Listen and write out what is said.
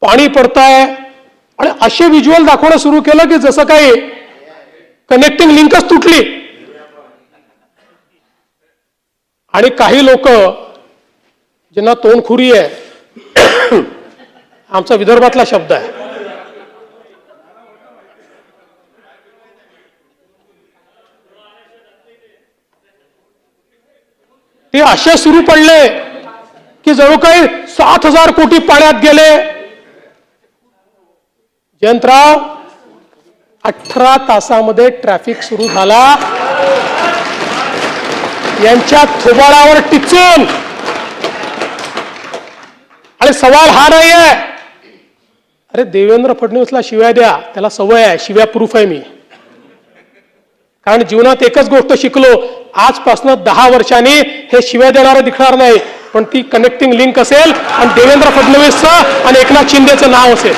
पाणी पडताय आणि असे व्हिज्युअल दाखवणं सुरू केलं की जसं काही कनेक्टिंग लिंकच तुटली. आणि काही लोक ज्यांना तोंडखुरी आहे, आमचा विदर्भातला शब्द आहे, ते असे सुरू पडले की जणू काही 7,000 कोटी पाण्यात गेले. जयंतराव, 18 तासामध्ये ट्रॅफिक सुरू झाला. यांच्या थोबाडावर टिचून. आणि सवाल हा नाही आहे, अरे देवेंद्र फडणवीसला शिव्या द्या, त्याला सवय आहे, शिव्या प्रूफ आहे मी. कारण जीवनात एकच गोष्ट शिकलो, आजपासून 10 वर्षांनी हे शिव्या देणारं दिसणार नाही, पण ती कनेक्टिंग लिंक असेल आणि देवेंद्र फडणवीसचं आणि एकनाथ शिंदेचं नाव असेल.